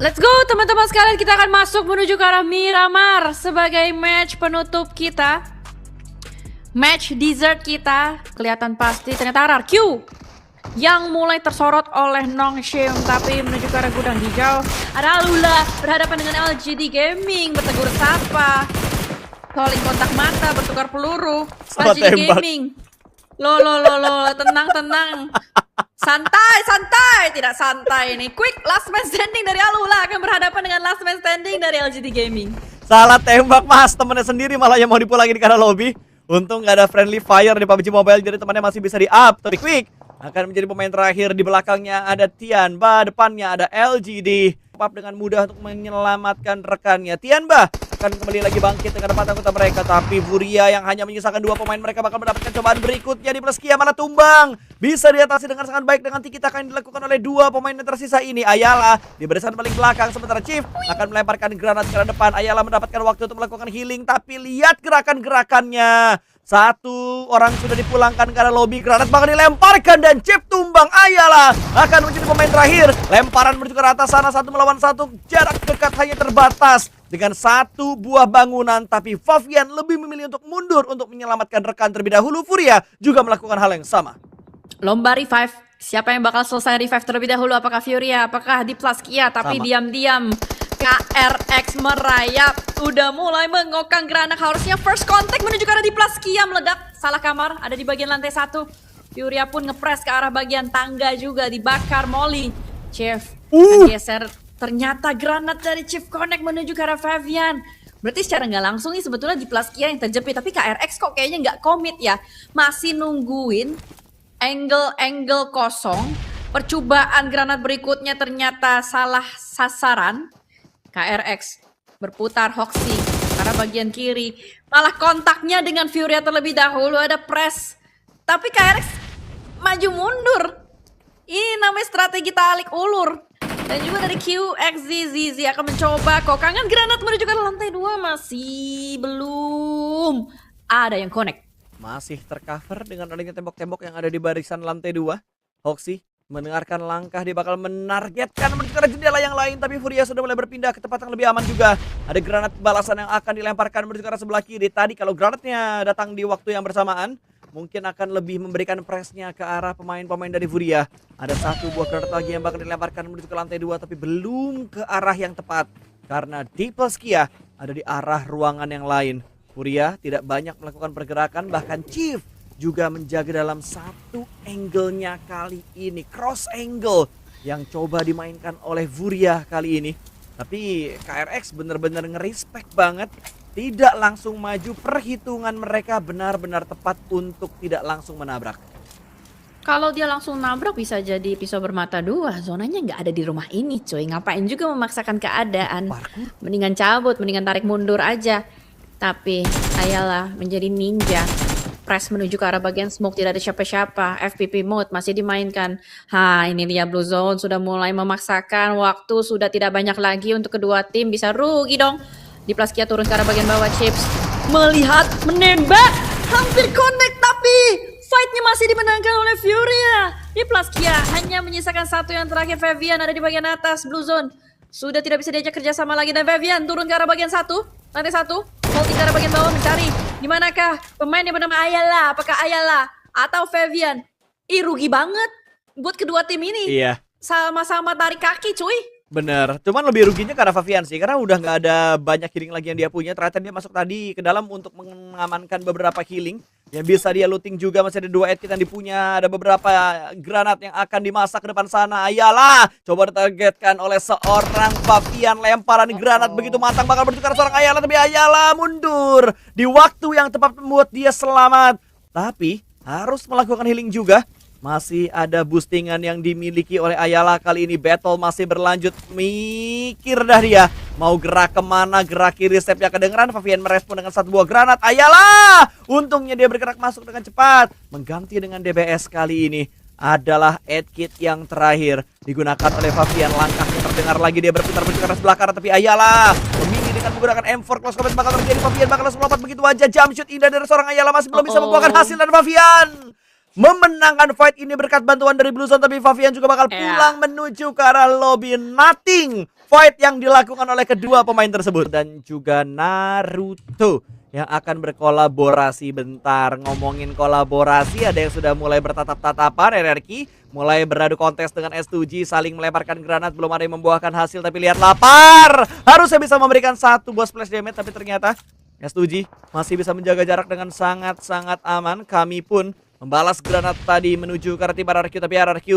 Let's go teman-teman sekalian, kita akan masuk menuju ke arah Miramar sebagai match penutup kita. Match dessert kita, kelihatan pasti ternyata RRQ yang mulai tersorot oleh Nongshim, tapi menuju ke arah gudang hijau. Ada Alula berhadapan dengan LGD Gaming, bertegur sapa, calling kontak mata, bertukar peluru. LGD Gaming, lo, tenang. Santai, tidak santai nih. Quick, last man standing dari Alula akan berhadapan dengan last man standing dari LGD Gaming. Salah tembak mas, temennya sendiri malah yang mau dipulangin di kanan lobby. Untung gak ada friendly fire di PUBG Mobile, jadi temannya masih bisa di-up. Tapi Quick akan menjadi pemain terakhir. Di belakangnya ada Tianba, depannya ada LGD. Up dengan mudah untuk menyelamatkan rekannya. Tianba akan kembali lagi bangkit dengan depan anggota mereka, tapi Furia yang hanya menyisakan 2 pemain mereka bakal mendapatkan cobaan berikutnya. Di Pleskia mana tumbang, bisa diatasi dengan sangat baik dengan tiki-taka yang dilakukan oleh 2 pemain yang tersisa ini. Ayala di barisan paling belakang, sementara Chief akan melemparkan granat ke depan. Ayala mendapatkan waktu untuk melakukan healing, tapi lihat gerakan-gerakannya. 1 orang sudah dipulangkan ke arah lobby, granat bakal dilemparkan dan Chief tumbang. Ayala akan menjadi pemain terakhir. Lemparan menuju ke atas sana, 1 melawan 1, jarak dekat hanya terbatas dengan 1 buah bangunan, tapi Favian lebih memilih untuk mundur untuk menyelamatkan rekan terlebih dahulu. Furia juga melakukan hal yang sama. Lomba revive, siapa yang bakal selesai revive terlebih dahulu? Apakah Furia, apakah di Pleskia? Tapi diam-diam KRX merayap, udah mulai mengokang granat. Harusnya first contact menuju ke arah di Pleskia, meledak. Salah kamar, ada di bagian lantai 1. Furia pun ngepres ke arah bagian tangga juga, dibakar Molly. Chief geser, ternyata granat dari Chief Connect menuju ke arah Favian. Berarti secara nggak langsung nih sebetulnya di Pleskia yang terjepit, tapi KRX kok kayaknya nggak komit ya. Masih nungguin angle kosong. Percobaan granat berikutnya ternyata salah sasaran. KRX berputar Hoxi ke arah bagian kiri. Malah kontaknya dengan Furia terlebih dahulu, ada press. Tapi KRX maju mundur. Ini namanya strategi tarik ulur. Dan juga dari QXZZZ akan mencoba kokangan granat menuju ke lantai 2. Masih belum ada yang connect. Masih tercover dengan adanya tembok-tembok yang ada di barisan lantai 2. Hoxi mendengarkan langkah, dia bakal menargetkan menuju ke jendela yang lain, tapi Furia sudah mulai berpindah ke tempat yang lebih aman juga. Ada granat balasan yang akan dilemparkan menuju ke arah sebelah kiri. Tadi kalau granatnya datang di waktu yang bersamaan, mungkin akan lebih memberikan pressnya ke arah pemain-pemain dari Furia. Ada 1 buah granat lagi yang bakal dilemparkan menuju ke lantai 2, tapi belum ke arah yang tepat. Karena di Pleskia ada di arah ruangan yang lain. Furia tidak banyak melakukan pergerakan, bahkan Chief juga menjaga dalam 1 angle-nya kali ini. Cross angle yang coba dimainkan oleh Furia kali ini. Tapi KRX benar-benar ngerespek banget. Tidak langsung maju, perhitungan mereka benar-benar tepat untuk tidak langsung menabrak. Kalau dia langsung nabrak bisa jadi pisau bermata 2. Zonanya nggak ada di rumah ini coy. Ngapain juga memaksakan keadaan. Mendingan cabut, mendingan tarik mundur aja. Tapi Ayala menjadi ninja. Press menuju ke arah bagian smoke, tidak ada siapa-siapa. FPP mode masih dimainkan. Ini dia Blue Zone sudah mulai memaksakan. Waktu sudah tidak banyak lagi untuk kedua tim. Bisa rugi dong. Di Pleskia turun ke arah bagian bawah. Chips melihat, menembak, hampir connect, tapi fightnya masih dimenangkan oleh Furia. Di Pleskia hanya menyisakan 1 yang terakhir. Favian ada di bagian atas. Blue Zone sudah tidak bisa diajak kerjasama lagi, dan Favian turun ke arah bagian 1, lantai 1. Multi ke arah bagian bawah mencari di manakah pemain yang bernama Ayala. Apakah Ayala atau Favian? Rugi banget buat kedua tim ini. Iya. Sama-sama tarik kaki cuy. Bener, cuman lebih ruginya karena Favian sih, karena udah nggak ada banyak healing lagi yang dia punya. Ternyata dia masuk tadi ke dalam untuk mengamankan beberapa healing yang bisa dia looting juga. Masih ada 2 edit yang dipunya, ada beberapa granat yang akan dimasak ke depan sana. Ayala coba ditargetkan oleh seorang Favian, lemparan granat begitu matang bakal bertukar seorang Ayala, tapi Ayala mundur di waktu yang tepat membuat dia selamat. Tapi harus melakukan healing juga. Masih ada boostingan yang dimiliki oleh Ayala kali ini. Battle masih berlanjut. Mikir dah dia mau gerak kemana, gerak kiri, stepnya kedengeran. Favian merespon dengan 1 buah granat. Ayala untungnya dia bergerak masuk dengan cepat, mengganti dengan DBS kali ini. Adalah Edkit yang terakhir digunakan oleh Favian. Langkahnya terdengar lagi, dia berputar menuju ke arah sebelah kanan, tapi Ayala memilih dengan menggunakan M4. Close combat bakal terjadi. Favian bakal langsung lompat begitu aja. Jump shoot indah dari seorang Ayala masih belum bisa membuahkan hasil, dan Favian memenangkan fight ini berkat bantuan dari Blue Zone. Tapi Favian juga bakal pulang menuju ke arah lobby. Nothing fight yang dilakukan oleh kedua pemain tersebut. Dan juga Naruto yang akan berkolaborasi. Bentar, ngomongin kolaborasi, ada yang sudah mulai bertatap-tatapan. RRQ mulai beradu kontes dengan S2G, saling melemparkan granat, belum ada yang membuahkan hasil. Tapi lihat lapar, harusnya bisa memberikan satu buah splash damage, tapi ternyata S2G masih bisa menjaga jarak dengan sangat-sangat aman. Kami pun membalas granat tadi menuju ke arah tim RRQ, tapi RRQ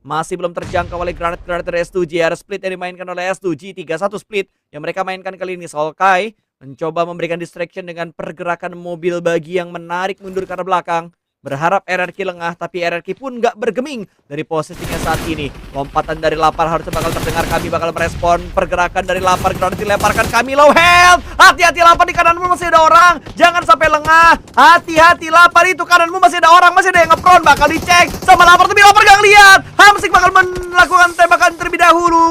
masih belum terjangkau oleh granat-granat dari S2G. Ada split yang dimainkan oleh S2G, 3-1 split yang mereka mainkan kali ini. Solkai mencoba memberikan distraction dengan pergerakan mobil bagi yang menarik mundur ke arah belakang. Berharap RRQ lengah, tapi RRQ pun nggak bergeming dari posisinya saat ini. Lompatan dari lapar harusnya bakal terdengar. Kami bakal merespon pergerakan dari lapar. Granat dilemparkan, Kami low health. Hati-hati lapar, di kananmu masih ada orang. Jangan sampai lengah. Hati-hati lapar, itu kananmu masih ada orang. Masih ada yang nge-prone, bakal dicek sama lapar. Tapi lapar gak lihat. Hamsik bakal melakukan tembakan terlebih dahulu.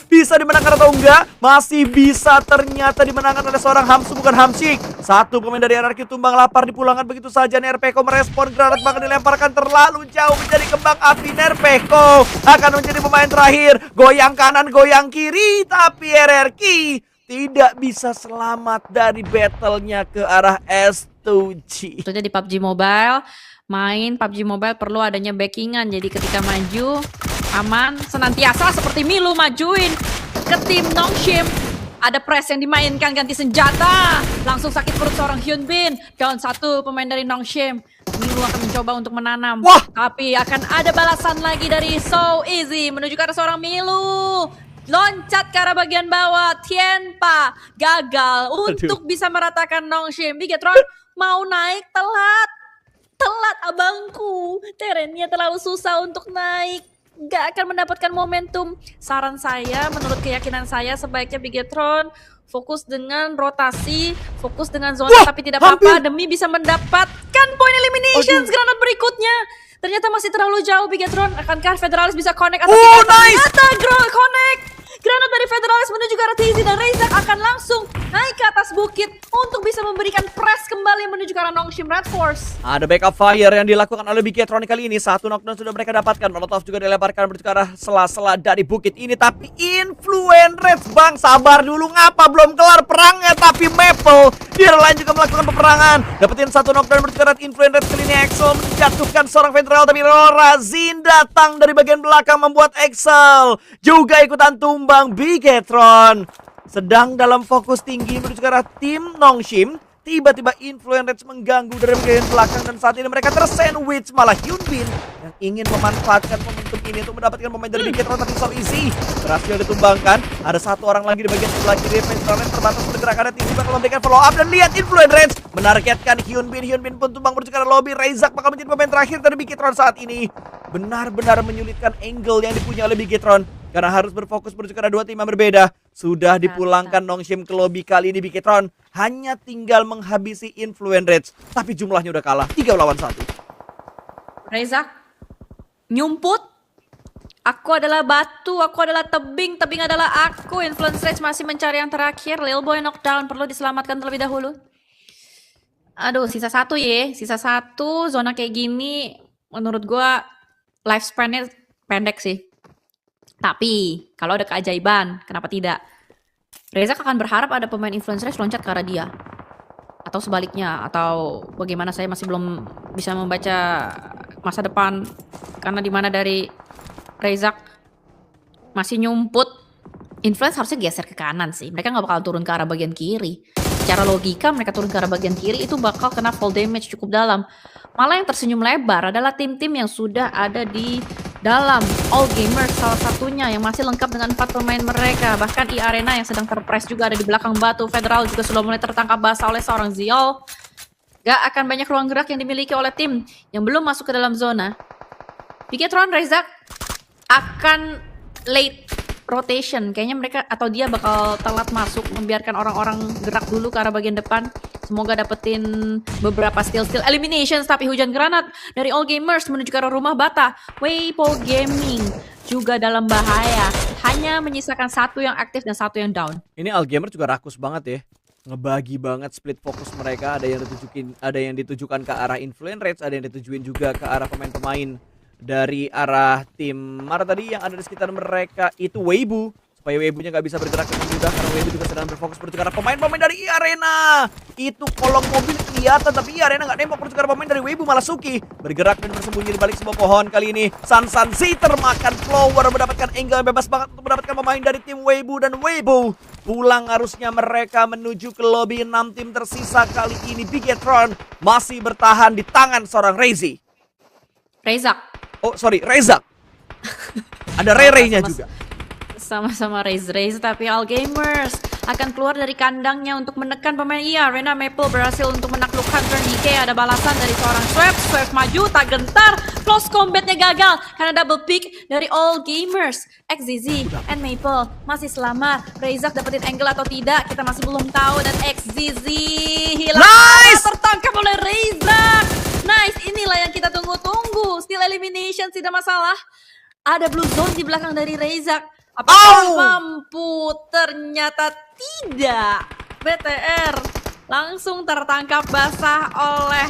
Bisa dimenangkan atau enggak? Masih bisa ternyata dimenangkan oleh seorang Hamsu, bukan Hamsik. Satu pemain dari RRQ tumbang. Lapar dipulangkan begitu saja. Nerpeko merespon. Granat bakal dilemparkan terlalu jauh menjadi kembang api. Nerpeko akan menjadi pemain terakhir. Goyang kanan, goyang kiri. Tapi RRQ tidak bisa selamat dari battle-nya ke arah S2G. Tentunya di PUBG Mobile, main PUBG Mobile perlu adanya backingan. Jadi ketika maju, aman, senantiasa seperti Milu majuin ke tim Nongshim. Ada press yang dimainkan, ganti senjata. Langsung sakit perut seorang Hyunbin. Down satu pemain dari Nongshim. Milu akan mencoba untuk menanam. Wah! Tapi akan ada balasan lagi dari So Easy. Menuju ke arah seorang Milu. Loncat ke arah bagian bawah. Tienpa gagal untuk bisa meratakan Nongshim. Bigetron mau naik telat. Telat abangku. Terennya terlalu susah untuk naik. Gak akan mendapatkan momentum. Saran saya, menurut keyakinan saya, sebaiknya Bigetron fokus dengan rotasi, fokus dengan zona. Wah, tapi tidak apa-apa demi bisa mendapatkan point eliminations. Aduh. Granat berikutnya ternyata masih terlalu jauh. Bigetron, akankah Federalis bisa connect atau Oh, tidak? nice. Ternyata connect. Granat dari Federalis menuju ke arah Tizi, dan Reizak akan langsung naik ke atas bukit untuk bisa memberikan press kembali menuju ke arah Nongshim Red Force. Ada backup fire yang dilakukan oleh Bigetron kali ini. Satu knockdown sudah mereka dapatkan. Molotov juga dilemparkan menuju ke arah sela-sela dari bukit ini. Tapi Influence Reds, bang, sabar dulu, ngapa belum kelar perangnya. Tapi Maple di lain juga melakukan peperangan. Dapetin satu knockdown menuju ke arah Influence Reds. Kali ini Axel menjatuhkan seorang Federal. Tapi Rorazin datang dari bagian belakang membuat Axel juga ikutan tumbang. Bigetron sedang dalam fokus tinggi menuju ke arah tim Nongshim. Tiba-tiba Influence Reds mengganggu dari bagian belakang, dan saat ini mereka tersandwich. Malah Hyunbin yang ingin memanfaatkan momentum ini untuk mendapatkan pemain dari Bigetron, tapi So Easy berhasil ditumbangkan. Ada satu orang lagi di bagian sebelah kiri. Influence Reds terbatas pergerakannya. Tizi bakal memberikan follow up, dan lihat Influence Reds menargetkan Hyunbin. Hyunbin pun tumbang menuju ke arah lobby. Reizak bakal menjadi pemain terakhir dari Bigetron saat ini. Benar-benar menyulitkan angle yang dipunya oleh Bigetron karena harus berfokus menuju ke arah dua tim yang berbeda. Sudah dipulangkan Nongshim ke lobby. Kali ini Bigetron hanya tinggal menghabisi Influence Reds, tapi jumlahnya udah kalah 3 lawan 1. Reizak nyumput. Aku adalah batu, aku adalah tebing, tebing adalah aku. Influence Reds masih mencari yang terakhir. Lil Boy knockdown, perlu diselamatkan terlebih dahulu. Aduh, sisa satu ya. Sisa satu, zona kayak gini menurut gua lifespan-nya pendek sih. Tapi kalau ada keajaiban, kenapa tidak? Reizak akan berharap ada pemain Influence Reds loncat ke arah dia. Atau sebaliknya, atau bagaimana, saya masih belum bisa membaca masa depan. Karena dimana dari Reizak masih nyumput. Influence harusnya geser ke kanan sih. Mereka nggak bakal turun ke arah bagian kiri. Secara logika mereka turun ke arah bagian kiri itu bakal kena fall damage cukup dalam. Malah yang tersenyum lebar adalah tim-tim yang sudah ada di dalam All Gamers, salah satunya yang masih lengkap dengan 4 pemain mereka. Bahkan Arena yang sedang terpress juga ada di belakang batu. Federal juga sudah mulai tertangkap basah oleh seorang Ziol. Gak akan banyak ruang gerak yang dimiliki oleh tim yang belum masuk ke dalam zona. Bigetron, Reizak akan late rotation. Kayaknya mereka atau dia bakal telat masuk, membiarkan orang-orang gerak dulu ke arah bagian depan. Semoga dapetin beberapa steal eliminations. Tapi hujan granat dari All Gamers menuju ke arah rumah bata. Weibo Gaming juga dalam bahaya. Hanya menyisakan satu yang aktif dan satu yang down. Ini All Gamer juga rakus banget ya. ngebagi banget split fokus mereka. Ada yang ditujukan ke arah Influence Rage, ada yang ditujuin juga ke arah pemain-pemain dari arah tim mana tadi yang ada di sekitar mereka itu Weibo, supaya Weibo-nya nggak bisa bergerak dengan mudah karena Weibo juga sedang berfokus menuju ke arah pemain-pemain dari Arena. Itu kolong mobil kelihatan tapi Arena nggak nembak menuju ke arah pemain dari Weibo, malah Suki bergerak dan bersembunyi di balik sebuah pohon. Kali ini Sansan Z termakan flower, mendapatkan angle bebas banget untuk mendapatkan pemain dari tim Weibo, dan Weibo pulang harusnya mereka menuju ke lobby. 6 tim tersisa kali ini. Bigetron masih bertahan di tangan seorang Rezi. Rezak. Oh sorry, Rezak. Ada Rere-nya juga. Sama-sama Raze tapi All Gamers akan keluar dari kandangnya untuk menekan pemain. Iya, Arena Maple berhasil untuk menaklukkan turn DK. Ada balasan dari seorang Swerve maju tak gentar. Close combatnya gagal karena double pick dari All Gamers. XZZ and Maple masih selamat. Rezak dapetin angle atau tidak kita masih belum tahu, dan XZZ hilang. Nice! Tertangkap oleh Rezak. Nice, inilah yang kita tunggu-tunggu. Still elimination, tidak masalah. Ada blue zone di belakang dari Rezak. Apakah mampu? Ternyata tidak. BTR langsung tertangkap basah oleh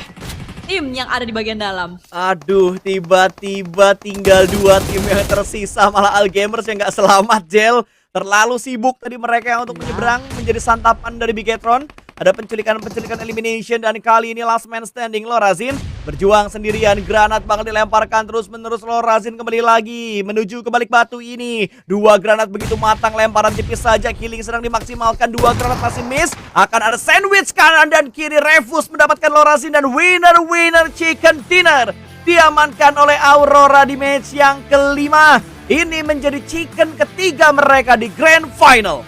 tim yang ada di bagian dalam. Aduh, tiba-tiba tinggal 2 tim yang tersisa. Malah Algamers yang nggak selamat, Jel. Terlalu sibuk tadi mereka untuk menyeberang menjadi santapan dari Bigetron. Ada penculikan elimination, dan kali ini last man standing Lorazin berjuang sendirian. Granat bakal dilemparkan terus-menerus. Lorazin kembali lagi menuju ke balik batu ini. 2 granat begitu matang, lemparan tipis saja. Killing sedang dimaksimalkan, 2 granat masih miss. Akan ada sandwich kanan dan kiri. Refus mendapatkan Lorazin, dan winner chicken dinner diamankan oleh Aurora di match yang kelima. Ini menjadi chicken ketiga mereka di Grand Final.